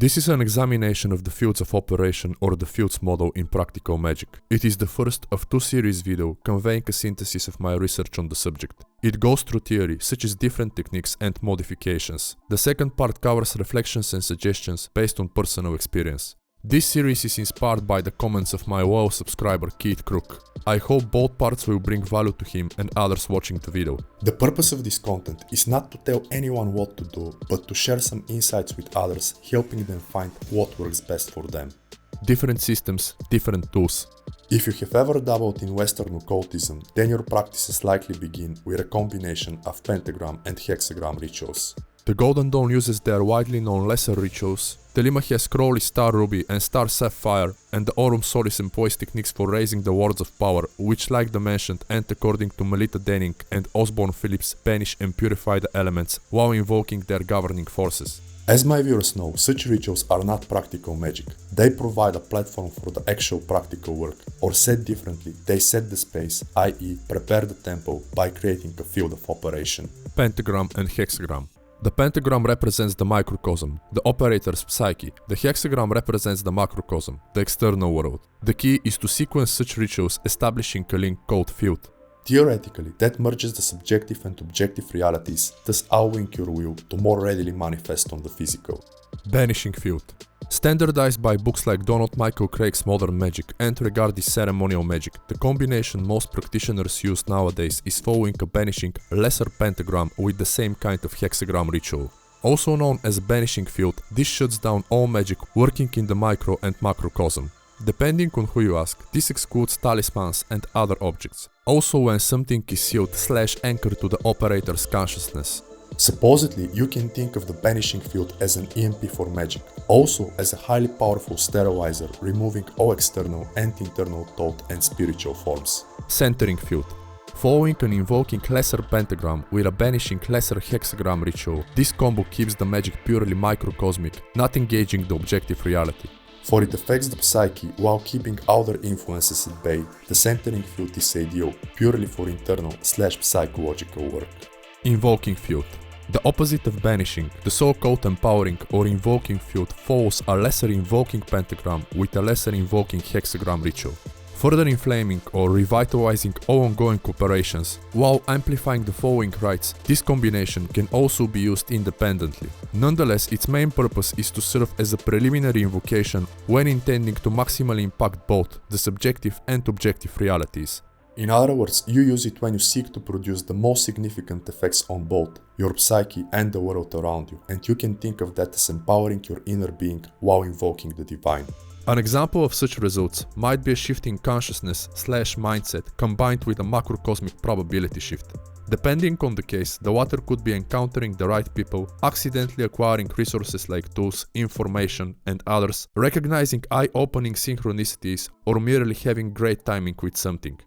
This is an examination of the fields of operation or the fields model in practical magic. It is the first of two series video conveying a synthesis of my research on the subject. It goes through theory, such as different techniques and modifications. The second part covers reflections and suggestions based on personal experience. This series is inspired by the comments of my loyal subscriber Keith Crook. I hope both parts will bring value to him and others watching the video. The purpose of this content is not to tell anyone what to do, but to share some insights with others, helping them find what works best for them. Different systems, different tools. If you have ever dabbled in Western occultism, then your practices likely begin with a combination of pentagram and hexagram rituals. The Golden Dawn uses their widely known lesser rituals. Telema has Crowley Star Ruby and Star Sapphire, and the Aurum Solis employs techniques for raising the wards of power, which, like the mentioned and according to Melita Denning and Osborne Phillips, banish and purify the elements while invoking their governing forces. As my viewers know, such rituals are not practical magic. They provide a platform for the actual practical work, or said differently, they set the space, i.e. prepare the temple by creating a field of operation. Pentagram and Hexagram. The pentagram represents the microcosm, the operator's psyche. The hexagram represents the macrocosm, the external world. The key is to sequence such rituals establishing a link called field. Theoretically, that merges the subjective and objective realities, thus allowing your will to more readily manifest on the physical. Banishing field. Standardized by books like Donald Michael Kraig's Modern Magic and Regardie's Ceremonial Magic, the combination most practitioners use nowadays is following a banishing lesser pentagram with the same kind of hexagram ritual. Also known as banishing field, this shuts down all magic working in the micro and macrocosm. Depending on who you ask, this excludes talismans and other objects. Also when something is sealed/anchored to the operator's consciousness. Supposedly, you can think of the banishing field as an EMP for magic, also as a highly powerful sterilizer, removing all external and internal thought and spiritual forms. Centering field. Following an invoking lesser pentagram with a banishing lesser hexagram ritual, this combo keeps the magic purely microcosmic, not engaging the objective reality. For it affects the psyche while keeping other influences at bay, the centering field is ideal, purely for internal/psychological work. Invoking field. The opposite of banishing, the so-called empowering or invoking field follows a lesser invoking pentagram with a lesser invoking hexagram ritual, further inflaming or revitalizing all ongoing operations, while amplifying the following rites. This combination can also be used independently. Nonetheless, its main purpose is to serve as a preliminary invocation when intending to maximally impact both the subjective and objective realities. In other words, you use it when you seek to produce the most significant effects on both your psyche and the world around you, and you can think of that as empowering your inner being while invoking the divine. An example of such results might be a shift in consciousness/mindset combined with a macrocosmic probability shift. Depending on the case, the latter could be encountering the right people, accidentally acquiring resources like tools, information, and others, recognizing eye-opening synchronicities, or merely having great timing with something.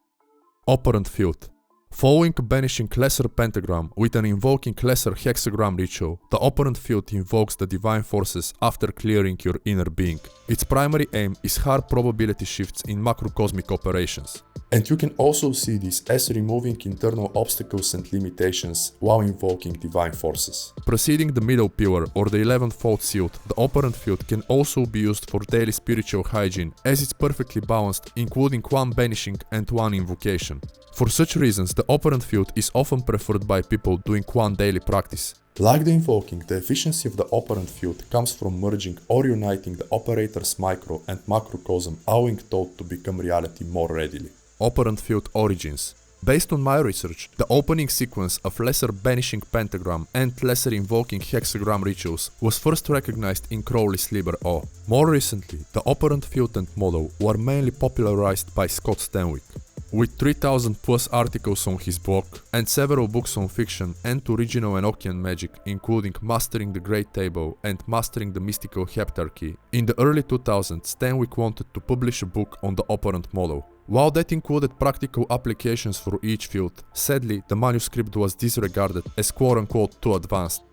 Operant field. Following a banishing lesser pentagram with an invoking lesser hexagram ritual, the operant field invokes the divine forces after clearing your inner being. Its primary aim is hard probability shifts in macrocosmic operations. And you can also see this as removing internal obstacles and limitations while invoking divine forces. Preceding the middle pillar or the 11th-fold shield, the operant field can also be used for daily spiritual hygiene, as it's perfectly balanced, including one banishing and one invocation. For such reasons, the operant field is often preferred by people doing one daily practice. Like the invoking, the efficiency of the operant field comes from merging or uniting the operator's micro and macrocosm, allowing thought to become reality more readily. Operant field origins. Based on my research, the opening sequence of lesser banishing pentagram and lesser invoking hexagram rituals was first recognized in Crowley's Liber O. More recently, the operant field and model were mainly popularized by Scott Stanwyck. With 3,000 plus articles on his blog and several books on fiction and original Enochian magic, including Mastering the Great Table and Mastering the Mystical Heptarchy, in the early 2000s Stanwyck wanted to publish a book on the operant model. While that included practical applications for each field, sadly the manuscript was disregarded as quote-unquote too advanced.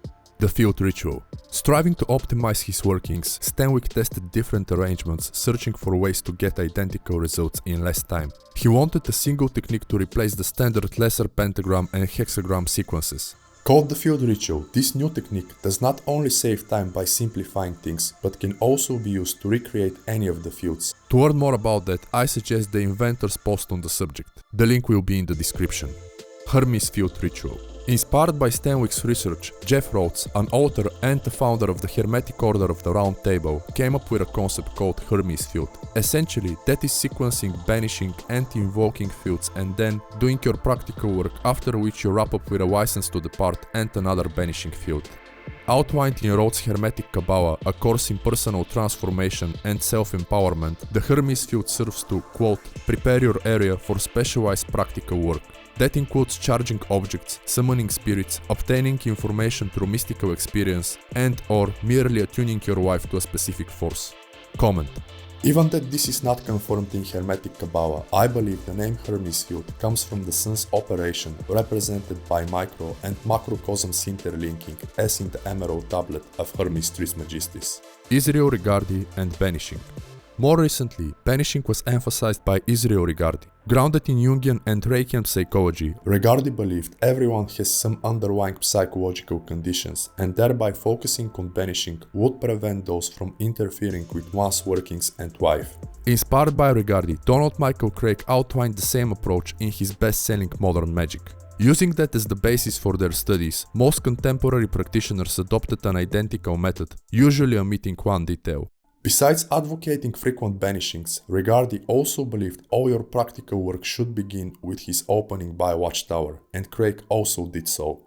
The field ritual. Striving to optimize his workings, Stanwyck tested different arrangements, searching for ways to get identical results in less time. He wanted a single technique to replace the standard lesser pentagram and hexagram sequences. Called the field ritual, this new technique does not only save time by simplifying things, but can also be used to recreate any of the fields. To learn more about that, I suggest the inventor's post on the subject. The link will be in the description. Hermes Field Ritual. Inspired by Stanwyck's research, Jeff Rhodes, an author and the founder of the Hermetic Order of the Round Table, came up with a concept called Hermes Field. Essentially, that is sequencing, banishing and invoking fields and then doing your practical work, after which you wrap up with a license to depart and another banishing field. Outlined in Rhodes' Hermetic Kabbalah, a course in personal transformation and self-empowerment, the Hermes Field serves to, quote, prepare your area for specialized practical work. That includes charging objects, summoning spirits, obtaining information through mystical experience, and or merely attuning your life to a specific force. Comment. Even that this is not confirmed in Hermetic Kabbalah, I believe the name Hermes Field comes from the sun's operation represented by micro and macrocosms interlinking, as in the Emerald Tablet of Hermes Trismegistus. Israel Regardie and Banishing. More recently, banishing was emphasized by Israel Regardie. Grounded in Jungian and Reichian psychology, Regardie believed everyone has some underlying psychological conditions, and thereby focusing on banishing would prevent those from interfering with one's workings and life. Inspired by Regardie, Donald Michael Kraig outlined the same approach in his best-selling Modern Magick. Using that as the basis for their studies, most contemporary practitioners adopted an identical method, usually omitting one detail. Besides advocating frequent banishings, Regardie also believed all your practical work should begin with his opening by Watchtower, and Kraig also did so.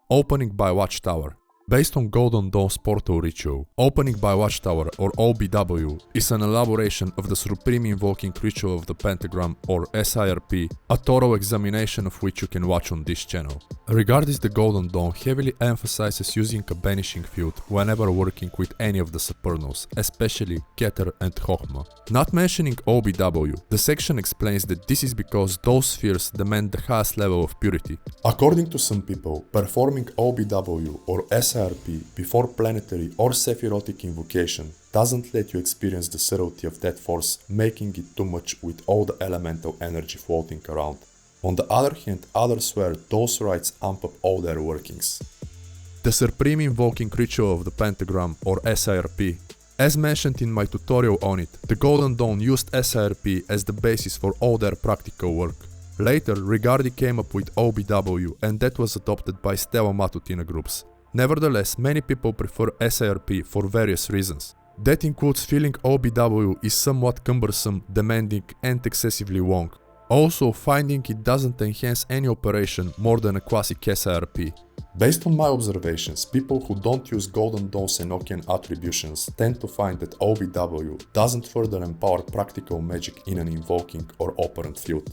Opening by Watchtower. Based on Golden Dawn's portal ritual, Opening by Watchtower, or OBW, is an elaboration of the Supreme Invoking ritual of the Pentagram, or SIRP, a thorough examination of which you can watch on this channel. Regardless, the Golden Dawn heavily emphasizes using a banishing field whenever working with any of the supernals, especially Keter and Chokhmah. Not mentioning OBW, the section explains that this is because those spheres demand the highest level of purity. According to some people, performing OBW or SIRP before planetary or sephirotic invocation doesn't let you experience the subtlety of that force, making it too much with all the elemental energy floating around. On the other hand, others swear those rites amp up all their workings. The Supreme Invoking Ritual of the Pentagram, or SIRP. As mentioned in my tutorial on it, the Golden Dawn used SIRP as the basis for all their practical work. Later, Regardie came up with OBW, and that was adopted by Stella Matutina groups. Nevertheless, many people prefer SIRP for various reasons. That includes feeling OBW is somewhat cumbersome, demanding and excessively long. Also, finding it doesn't enhance any operation more than a classic SIRP. Based on my observations, people who don't use Golden Dawn's Enochian attributions tend to find that OBW doesn't further empower practical magic in an invoking or operant field.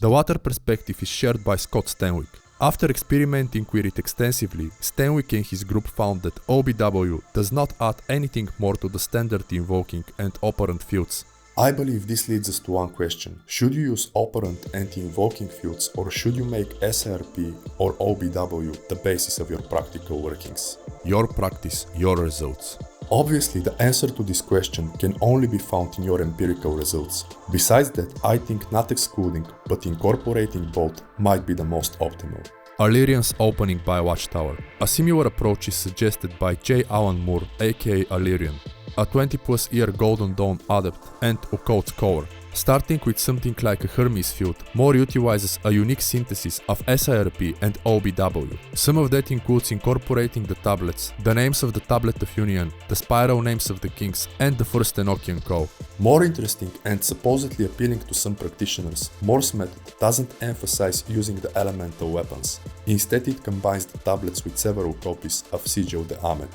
The latter perspective is shared by Scott Stanwyck. After experimenting with it extensively, Stanwyck and his group found that OBW does not add anything more to the standard invoking and operant fields. I believe this leads us to one question. Should you use operant and invoking fields, or should you make SIRP or OBW the basis of your practical workings? Your practice, your results. Obviously, the answer to this question can only be found in your empirical results. Besides that, I think not excluding, but incorporating both might be the most optimal. Alaerian's Opening by Watchtower. A similar approach is suggested by J. Alan Moore, aka Alaerian, a 20+ year Golden Dawn adept and occult scholar. Starting with something like a Hermes field, Moore utilizes a unique synthesis of SIRP and OBW. Some of that includes incorporating the tablets, the names of the Tablet of Union, the spiral names of the kings, and the first Enochian call. More interesting and supposedly appealing to some practitioners, Moore's method doesn't emphasize using the elemental weapons. Instead, it combines the tablets with several copies of Sigil de Amet.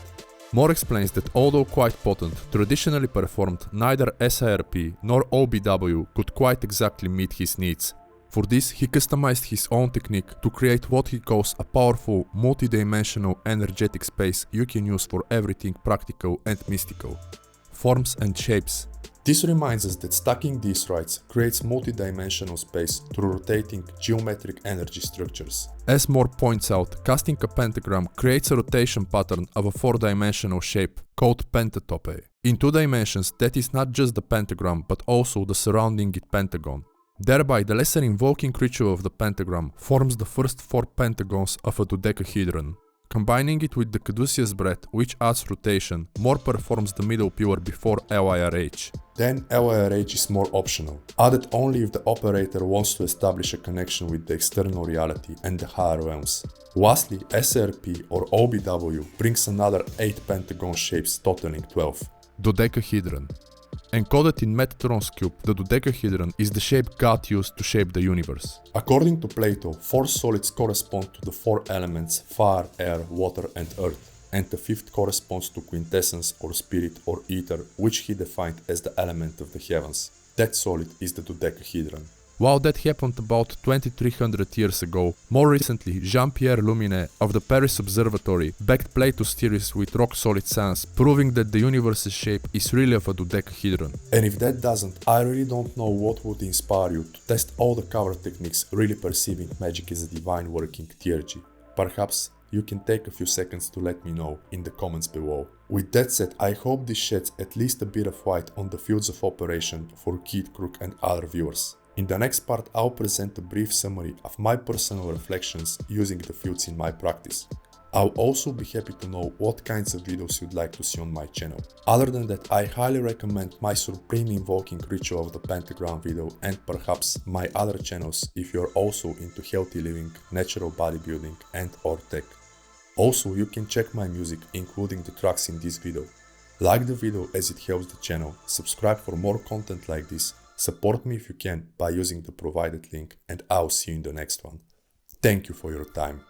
Moore explains that although quite potent, traditionally performed, neither SIRP nor OBW could quite exactly meet his needs. For this, he customized his own technique to create what he calls a powerful, multi-dimensional energetic space you can use for everything practical and mystical. Forms and shapes. This reminds us that stacking these rites creates multi-dimensional space through rotating geometric energy structures. As Moore points out, casting a pentagram creates a rotation pattern of a 4-dimensional shape called pentatope. In 2 dimensions, that is not just the pentagram but also the surrounding it pentagon. Thereby, the lesser invoking ritual of the pentagram forms the first 4 pentagons of a dodecahedron. Combining it with the caduceus breath, which adds rotation, more performs the middle pillar before LIRH. Then LIRH is more optional, added only if the operator wants to establish a connection with the external reality and the higher realms. Lastly, SIRP or OBW brings another 8 pentagon shapes totaling 12. Dodecahedron. Encoded in Metatron's cube, the dodecahedron is the shape God used to shape the universe. According to Plato, 4 solids correspond to the 4 elements fire, air, water and earth, and the 5th corresponds to quintessence or spirit or ether, which he defined as the element of the heavens. That solid is the dodecahedron. While that happened about 2300 years ago, more recently Jean-Pierre Luminet of the Paris Observatory backed Plato's theories with rock-solid science, proving that the universe's shape is really of a dodecahedron. And if that doesn't, I really don't know what would inspire you to test all the cover techniques, really perceiving magic as a divine working theurgy. Perhaps you can take a few seconds to let me know in the comments below. With that said, I hope this sheds at least a bit of light on the fields of operation for Kid, Crook and other viewers. In the next part, I'll present a brief summary of my personal reflections using the fields in my practice. I'll also be happy to know what kinds of videos you'd like to see on my channel. Other than that, I highly recommend my Supreme Invoking Ritual of the Pentagram video and perhaps my other channels if you're also into healthy living, natural bodybuilding and or tech. Also, you can check my music, including the tracks in this video. Like the video as it helps the channel, subscribe for more content like this, support me if you can by using the provided link, and I'll see you in the next one. Thank you for your time.